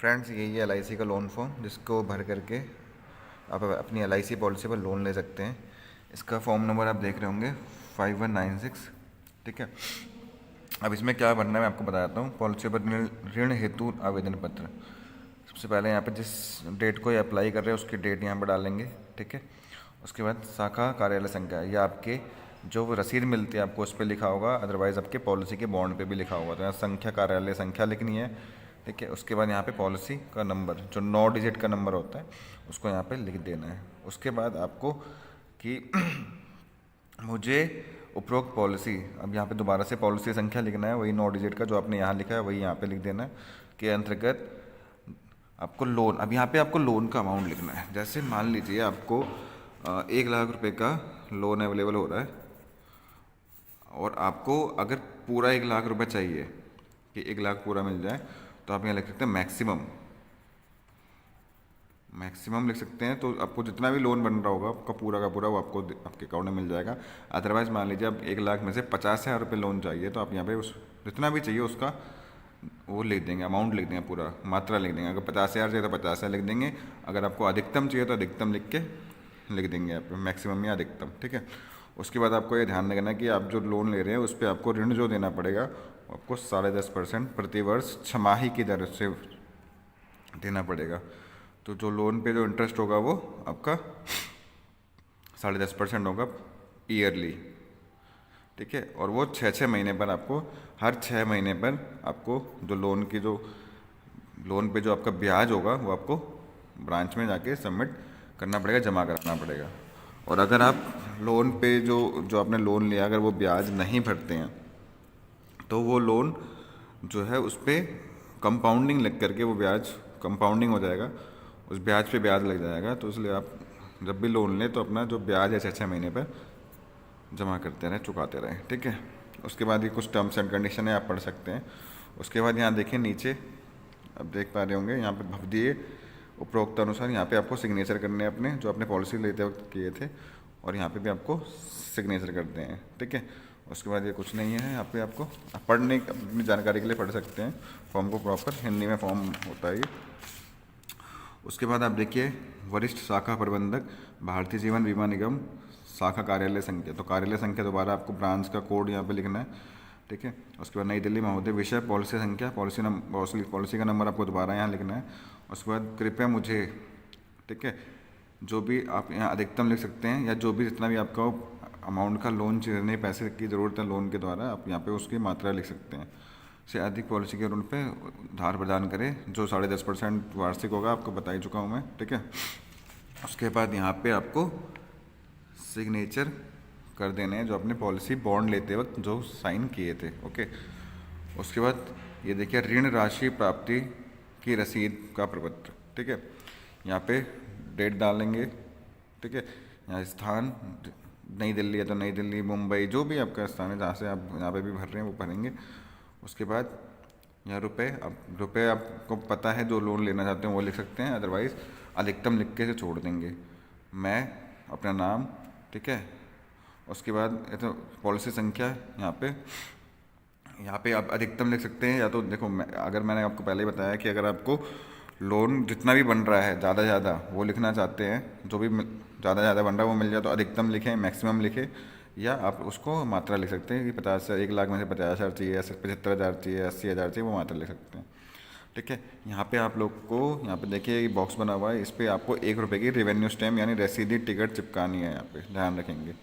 Friends, यही है LIC का लोन फॉर्म, जिसको भर करके आप अपनी LIC पॉलिसी पर लोन ले सकते हैं। इसका फॉर्म नंबर आप देख रहे होंगे 5196। ठीक है, अब इसमें क्या भरना है मैं आपको बता देता हूँ। पॉलिसी पर ऋण हेतु आवेदन पत्र। सबसे पहले यहाँ पे जिस डेट को ये अप्लाई कर रहे हैं उसकी डेट यहाँ पर डालेंगे। ठीक है, उसके बाद शाखा कार्यालय संख्या, या आपके जो रसीद मिलती है आपको उस पर लिखा होगा, अदरवाइज़ आपके पॉलिसी के बॉन्ड पे भी लिखा होगा। तो यहाँ संख्या, कार्यालय संख्या लिखनी है। ठीक है, उसके बाद यहाँ पे पॉलिसी का नंबर, जो 9 डिजिट का नंबर होता है, उसको यहाँ पे लिख देना है। उसके बाद आपको कि मुझे उपरोक्त पॉलिसी, अब यहाँ पे दोबारा से पॉलिसी संख्या लिखना है, वही 9 डिजिट का जो आपने यहाँ लिखा है वही यहाँ पे लिख देना है। के अंतर्गत आपको लोन, अब यहाँ पे आपको लोन का अमाउंट लिखना है। जैसे मान लीजिए आपको 1 लाख रुपए का लोन अवेलेबल हो रहा है, और आपको अगर पूरा 1 लाख रुपए चाहिए कि 1 लाख पूरा मिल जाए, तो आप यहाँ लिख सकते हैं मैक्सिमम। मैक्सिमम लिख सकते हैं, तो आपको जितना भी लोन बन रहा होगा आपका पूरा का पूरा वो आपको आपके अकाउंट में मिल जाएगा। अदरवाइज मान लीजिए आप 1 लाख में से 50,000 रुपये लोन चाहिए, तो आप यहाँ पे उस जितना भी चाहिए उसका वो लिख देंगे, अमाउंट लिख देंगे, पूरा मात्रा लिख देंगे। अगर 50,000 चाहिए तो 50,000 लिख देंगे। अगर आपको अधिकतम चाहिए तो अधिकतम लिख के लिख देंगे यहाँ पे, मैक्सिमम या अधिकतम। ठीक है, उसके बाद आपको ये ध्यान रखना कि आप जो लोन ले रहे हैं उस पर आपको ऋण जो देना पड़ेगा आपको 10.5% प्रतिवर्ष छमाही की दर से देना पड़ेगा। तो जो लोन पे जो इंटरेस्ट होगा वो आपका 10.5% होगा ईयरली। ठीक है, और वो 6-6 महीने पर आपको, हर 6 महीने पर आपको जो लोन की जो लोन पे जो आपका ब्याज होगा वो आपको ब्रांच में जाके सबमिट करना पड़ेगा, जमा कराना पड़ेगा। और अगर आप लोन पे जो जो आपने लोन लिया अगर वो ब्याज नहीं भरते हैं, तो वो लोन जो है उस पर कंपाउंडिंग लग करके वो ब्याज कंपाउंडिंग हो जाएगा, उस ब्याज पे ब्याज लग जाएगा। तो इसलिए आप जब भी लोन लें तो अपना जो ब्याज है 6-6 महीने पर जमा करते रहें, चुकाते रहें। ठीक है, उसके बाद ये कुछ टर्म्स एंड कंडीशन है, आप पढ़ सकते हैं। उसके बाद यहाँ देखिए नीचे, अब देख पा रहे होंगे यहाँ पे भवदीय उपरोक्त अनुसार यहाँ पे आपको सिग्नेचर करने हैं अपने, जो आपने पॉलिसी लेते वक्त किए थे, और यहाँ पे भी आपको सिग्नेचर करते हैं। ठीक है, उसके बाद ये कुछ नहीं है यहाँ पे, आपको आप पढ़ने अपनी जानकारी के लिए पढ़ सकते हैं फॉर्म को, प्रॉपर हिंदी में फॉर्म होता है ये। उसके बाद आप देखिए वरिष्ठ शाखा प्रबंधक, भारतीय जीवन बीमा निगम, शाखा कार्यालय संख्या। तो कार्यालय संख्या दोबारा आपको ब्रांच का कोड यहाँ पे लिखना है। ठीक है, उसके बाद नई दिल्ली महोदय, विषय पॉलिसी संख्या, पॉलिसी का नंबर आपको दोबारा यहाँ लिखना है। उसके बाद कृपया मुझे, ठीक है, जो भी आप यहाँ अधिकतम लिख सकते हैं, या जो भी जितना भी आपका अमाउंट का लोन चाहिए, पैसे की ज़रूरत है लोन के द्वारा, आप यहाँ पे उसकी मात्रा लिख सकते हैं। से अधिक पॉलिसी के ऋण पे उधार प्रदान करें, जो 10.5% वार्षिक होगा, आपको बता ही चुका हूँ मैं। ठीक है, उसके बाद यहाँ पे आपको सिग्नेचर कर देने हैं जो अपने पॉलिसी बॉन्ड लेते वक्त जो साइन किए थे। ओके, उसके बाद ये देखिए ऋण राशि प्राप्ति की रसीद का प्रपत्र। ठीक है, यहाँ पे डेट डालेंगे। ठीक है, यहाँ स्थान नई दिल्ली है तो नई दिल्ली, मुंबई, जो भी आपका स्थान है जहाँ से आप यहाँ पे भी भर रहे हैं वो भरेंगे। उसके बाद यहाँ रुपए, अब रुपए आपको पता है जो लोन लेना चाहते हैं वो लिख सकते हैं, अदरवाइज़ अधिकतम लिख के से छोड़ देंगे। मैं अपना नाम, ठीक है, उसके बाद ये तो पॉलिसी संख्या, यहाँ पे आप अधिकतम लिख सकते हैं। या तो देखो अगर मैंने आपको पहले ही बताया कि अगर आपको लोन जितना भी बन रहा है ज़्यादा ज़्यादा वो लिखना चाहते हैं, जो भी ज़्यादा ज़्यादा बन रहा है वो मिल जाए तो अधिकतम लिखें, मैक्सिमम लिखें, या आप उसको मात्रा लिख सकते हैं कि 50 से 1 लाख में से 50,000 चाहिए, 75,000 चाहिए, 80,000 चाहिए, वो मात्रा लिख सकते हैं। ठीक है, यहाँ पे आप लोग को, यहाँ पे देखिए बॉक्स बना हुआ है, इस पर आपको 1 रुपये की रेवेन्यू स्टैम्प यानी रसीदी टिकट चिपकानी है। यहाँ पे ध्यान रखेंगे।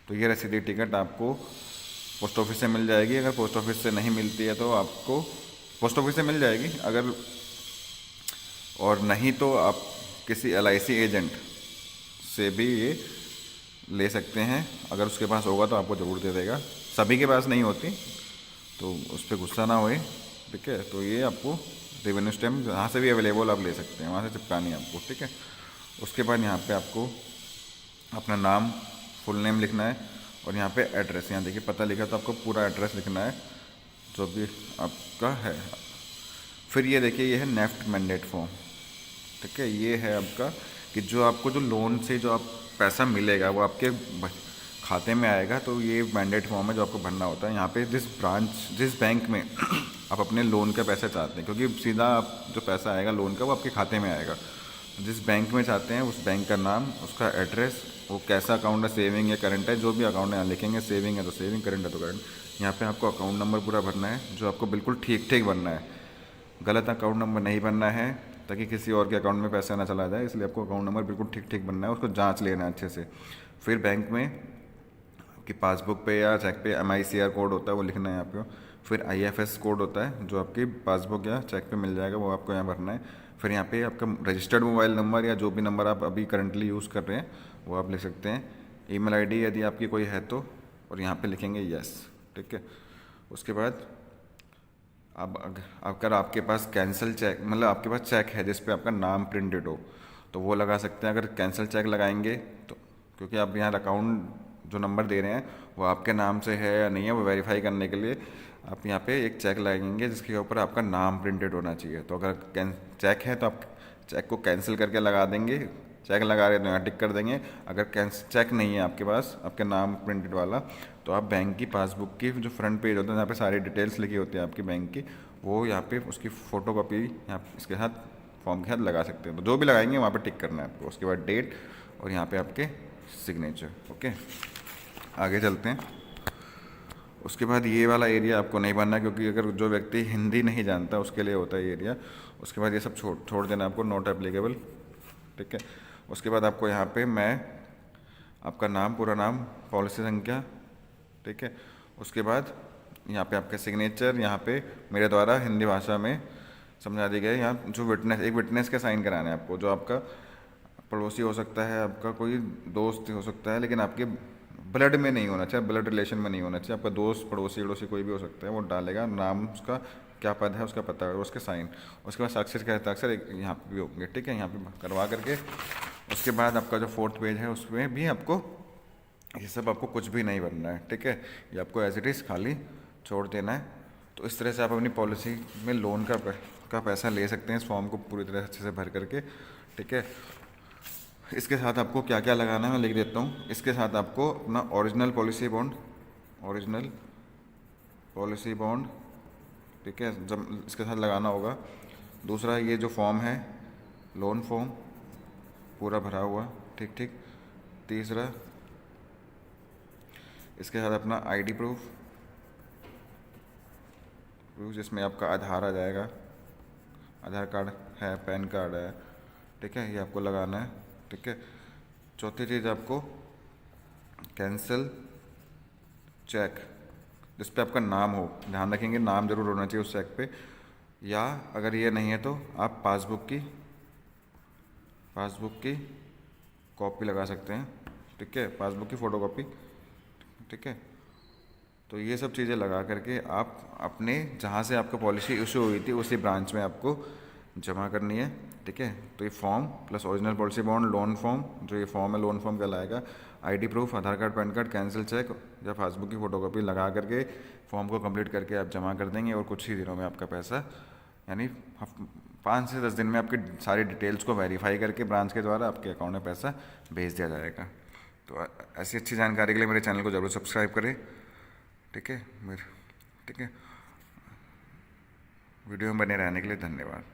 तो ये रसीदी टिकट आपको पोस्ट ऑफिस से मिल जाएगी। अगर पोस्ट ऑफिस से नहीं मिलती है तो आपको पोस्ट ऑफिस से मिल जाएगी, अगर और नहीं तो आप किसी LIC एजेंट से भी ये ले सकते हैं। अगर उसके पास होगा तो आपको ज़रूर दे देगा, सभी के पास नहीं होती तो उस पर गुस्सा ना होए। ठीक है, तो ये आपको रेवेन्यू स्टैम्प जहाँ से भी अवेलेबल आप ले सकते हैं, वहाँ से चिपकानी है आपको। ठीक है, उसके बाद यहाँ पे आपको अपना नाम, फुल नेम लिखना है, और यहाँ पे एड्रेस, यहाँ देखिए पता लिखा तो आपको पूरा एड्रेस लिखना है जो भी आपका है। फिर ये देखिए ये है नेफ्ट मैंडेट फॉर्म। ठीक है, ये है आपका कि जो आपको जो लोन से जो आप पैसा मिलेगा वो आपके खाते में आएगा तो ये मैंडेट फॉर्म है जो आपको भरना होता है। यहाँ पे जिस बैंक में आप अपने लोन का पैसा चाहते हैं, क्योंकि सीधा आप जो पैसा आएगा लोन का वो आपके खाते में आएगा। जिस बैंक में चाहते हैं उस बैंक का नाम, उसका एड्रेस, वो कैसा अकाउंट है, सेविंग है करंट है, जो भी अकाउंट है यहाँ लिखेंगे। सेविंग है तो सेविंग, करंट है तो करंट। यहाँ पे आपको अकाउंट नंबर पूरा भरना है जो आपको बिल्कुल ठीक ठीक भरना है। गलत अकाउंट नंबर नहीं भरना है ताकि किसी और के अकाउंट में पैसा ना चला जाए, इसलिए आपको अकाउंट नंबर बिल्कुल ठीक ठीक बनना है, उसको जांच लेना है अच्छे से। फिर बैंक में आपकी पासबुक पे या चेक पे MICR कोड होता है वो लिखना है आपको। फिर IFS कोड होता है जो आपकी पासबुक या चेक पे मिल जाएगा, वो आपको यहाँ भरना है। फिर यहाँ पे आपका रजिस्टर्ड मोबाइल नंबर या जो भी नंबर आप अभी करंटली यूज़ कर रहे हैं वो आप लिख सकते हैं। ईमेल आईडी यदि आपकी कोई है तो, और यहाँ पे लिखेंगे यस। ठीक है, उसके बाद अब अगर आपके पास कैंसिल चेक, मतलब आपके पास चेक है जिस पे आपका नाम प्रिंटेड हो तो वो लगा सकते हैं। अगर कैंसिल चेक लगाएंगे तो, क्योंकि आप यहाँ अकाउंट जो नंबर दे रहे हैं वो आपके नाम से है या नहीं है वो वेरीफाई करने के लिए आप यहाँ पे एक चेक लगाएंगे जिसके ऊपर आपका नाम प्रिंटेड होना चाहिए। तो अगर चेक है तो आप चेक को कैंसिल करके लगा देंगे, चेक लगा रहे तो यहाँ टिक कर देंगे। अगर चेक नहीं है आपके पास आपके नाम प्रिंटेड वाला तो आप बैंक की पासबुक की जो फ्रंट पेज होता है जहाँ पे सारी डिटेल्स लिखी होती है आपकी बैंक की, वो यहाँ पे उसकी फ़ोटो कॉपी यहाँ इसके साथ फॉर्म के साथ लगा सकते हैं। तो जो भी लगाएंगे वहाँ पे टिक करना है आपको। उसके बाद डेट और यहाँ पे आपके सिग्नेचर। ओके, आगे चलते हैं। उसके बाद ये वाला एरिया आपको नहीं भरना क्योंकि अगर जो व्यक्ति हिंदी नहीं जानता उसके लिए होता है ये एरिया। उसके बाद ये सब छोड़ देना आपको, नॉट एप्लीकेबल। ठीक है, उसके बाद आपको यहाँ पे मैं आपका नाम, पूरा नाम, पॉलिसी संख्या। ठीक है, उसके बाद यहाँ पे आपका सिग्नेचर, यहाँ पे मेरे द्वारा हिंदी भाषा में समझा दी गई। यहाँ जो एक विटनेस का साइन कराना है आपको, जो आपका पड़ोसी हो सकता है, आपका कोई दोस्त हो सकता है, लेकिन आपके ब्लड में नहीं होना चाहिए, ब्लड रिलेशन में नहीं होना चाहिए। आपका दोस्त, पड़ोसी वड़ोसी कोई भी हो सकता है, वो डालेगा नाम, उसका क्या पद है उसका पता और उसके साइन। उसके बाद साक्षर के हस्ताक्षर यहाँ पे भी होंगे। ठीक है, यहाँ पे करवा करके उसके बाद आपका जो 4th पेज है उसमें भी आपको ये सब आपको कुछ भी नहीं भरना है। ठीक है, ये आपको एज इट इज़ खाली छोड़ देना है। तो इस तरह से आप अपनी पॉलिसी में लोन का पैसा ले सकते हैं इस फॉर्म को पूरी तरह अच्छे से भर करके। ठीक है, इसके साथ आपको क्या क्या लगाना है मैं लिख देता हूँ। इसके साथ आपको अपना ओरिजिनल पॉलिसी बॉन्ड, ठीक है, जब इसके साथ लगाना होगा। दूसरा ये जो फॉर्म है लोन फॉर्म पूरा भरा हुआ, ठीक। तीसरा इसके साथ अपना ID प्रूफ जिसमें आपका आधार आ जाएगा, आधार कार्ड है, पैन कार्ड है। ठीक है, ये आपको लगाना है। ठीक है, चौथी चीज़ आपको कैंसिल चेक जिस पे आपका नाम हो, ध्यान रखेंगे नाम जरूर होना चाहिए उस चेक पे। या अगर ये नहीं है तो आप पासबुक की कॉपी लगा सकते हैं। ठीक है, पासबुक की फ़ोटो कॉपी। ठीक है, तो ये सब चीज़ें लगा करके आप अपने जहाँ से आपका पॉलिसी इशू हुई थी उसी ब्रांच में आपको जमा करनी है। ठीक है, तो ये form plus original policy bond, loan form, जो ये फॉर्म है लोन फॉर्म कहलाएगा, ID proof, Aadhaar card, PAN card, cancel cheque या पासबुक की फ़ोटोकॉपी लगा करके फॉर्म को कंप्लीट करके आप जमा कर देंगे और कुछ ही दिनों में आपका पैसा, यानी 5 से 10 दिन में आपकी सारी डिटेल्स को वेरीफाई करके ब्रांच के द्वारा आपके अकाउंट में पैसा भेज दिया जाएगा। तो ऐसी अच्छी जानकारी के लिए मेरे चैनल को ज़रूर सब्सक्राइब करें। ठीक है, वीडियो में बने रहने के लिए धन्यवाद।